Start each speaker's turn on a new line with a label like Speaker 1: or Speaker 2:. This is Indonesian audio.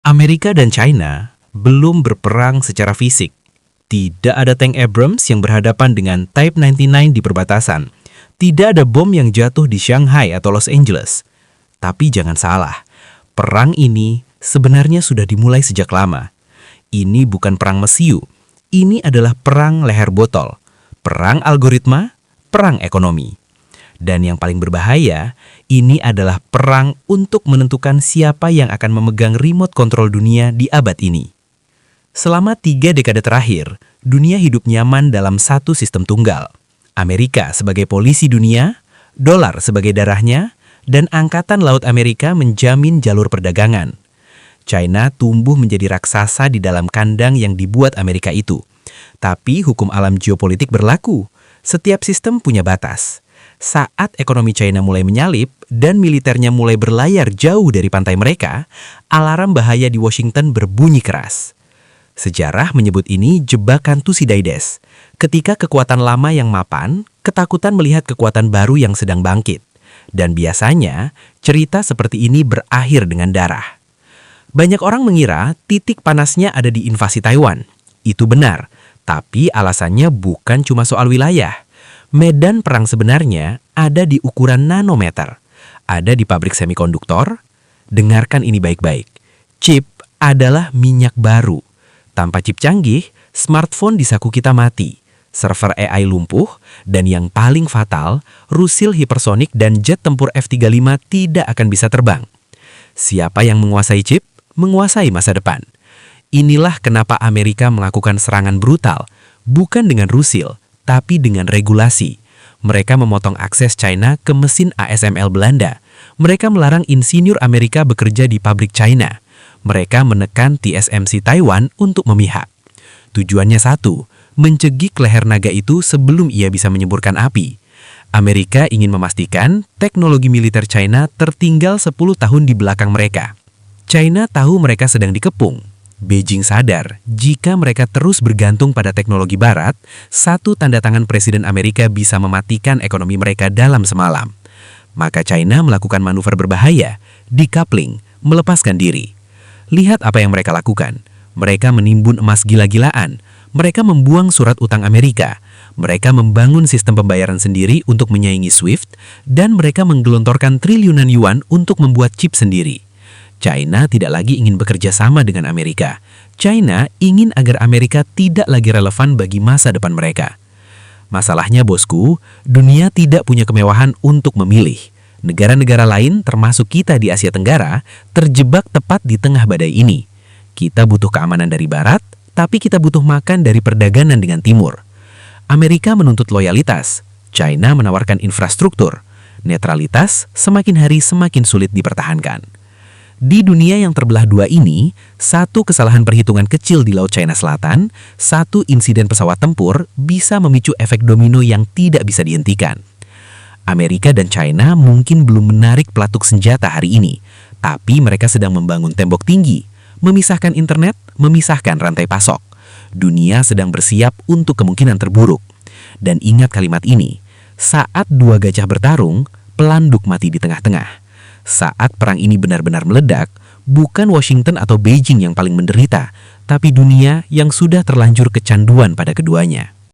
Speaker 1: Amerika dan China belum berperang secara fisik. Tidak ada tank Abrams yang berhadapan dengan Type 99 di perbatasan. Tidak ada bom yang jatuh di Shanghai atau Los Angeles. Tapi jangan salah, perang ini sebenarnya sudah dimulai sejak lama. Ini bukan perang mesiu, ini adalah perang leher botol, perang algoritma, perang ekonomi. Dan yang paling berbahaya, ini adalah perang untuk menentukan siapa yang akan memegang remote kontrol dunia di abad ini. Selama 3 dekade terakhir, dunia hidup nyaman dalam satu sistem tunggal. Amerika sebagai polisi dunia, dolar sebagai darahnya, dan Angkatan Laut Amerika menjamin jalur perdagangan. China tumbuh menjadi raksasa di dalam kandang yang dibuat Amerika itu. Tapi hukum alam geopolitik berlaku. Setiap sistem punya batas. Saat ekonomi China mulai menyalip dan militernya mulai berlayar jauh dari pantai mereka, alarm bahaya di Washington berbunyi keras. Sejarah menyebut ini jebakan Thucydides. Ketika kekuatan lama yang mapan, ketakutan melihat kekuatan baru yang sedang bangkit. Dan biasanya, cerita seperti ini berakhir dengan darah. Banyak orang mengira titik panasnya ada di invasi Taiwan. Itu benar, tapi alasannya bukan cuma soal wilayah. Medan perang sebenarnya ada di ukuran nanometer. Ada di pabrik semikonduktor. Dengarkan ini baik-baik. Chip adalah minyak baru. Tanpa chip canggih, smartphone di saku kita mati. Server AI lumpuh, dan yang paling fatal, rusil hipersonik dan jet tempur F-35 tidak akan bisa terbang. Siapa yang menguasai chip, menguasai masa depan. Inilah kenapa Amerika melakukan serangan brutal, bukan dengan rusil, tapi dengan regulasi. Mereka memotong akses China ke mesin ASML Belanda. Mereka melarang insinyur Amerika bekerja di pabrik China. Mereka menekan TSMC Taiwan untuk memihak. Tujuannya satu, mencegik leher naga itu sebelum ia bisa menyemburkan api. Amerika ingin memastikan teknologi militer China tertinggal 10 tahun di belakang mereka. China tahu mereka sedang dikepung. Beijing sadar, jika mereka terus bergantung pada teknologi barat, satu tanda tangan Presiden Amerika bisa mematikan ekonomi mereka dalam semalam. Maka China melakukan manuver berbahaya, decoupling, melepaskan diri. Lihat apa yang mereka lakukan. Mereka menimbun emas gila-gilaan. Mereka membuang surat utang Amerika. Mereka membangun sistem pembayaran sendiri untuk menyaingi SWIFT, dan mereka menggelontorkan triliunan yuan untuk membuat chip sendiri. China tidak lagi ingin bekerja sama dengan Amerika. China ingin agar Amerika tidak lagi relevan bagi masa depan mereka. Masalahnya bosku, dunia tidak punya kemewahan untuk memilih. Negara-negara lain, termasuk kita di Asia Tenggara, terjebak tepat di tengah badai ini. Kita butuh keamanan dari Barat, tapi kita butuh makan dari perdagangan dengan Timur. Amerika menuntut loyalitas, China menawarkan infrastruktur. Netralitas semakin hari semakin sulit dipertahankan. Di dunia yang terbelah dua ini, satu kesalahan perhitungan kecil di Laut China Selatan, satu insiden pesawat tempur bisa memicu efek domino yang tidak bisa dihentikan. Amerika dan China mungkin belum menarik pelatuk senjata hari ini, tapi mereka sedang membangun tembok tinggi, memisahkan internet, memisahkan rantai pasok. Dunia sedang bersiap untuk kemungkinan terburuk. Dan ingat kalimat ini, saat dua gajah bertarung, pelanduk mati di tengah-tengah. Saat perang ini benar-benar meledak, bukan Washington atau Beijing yang paling menderita, tapi dunia yang sudah terlanjur kecanduan pada keduanya.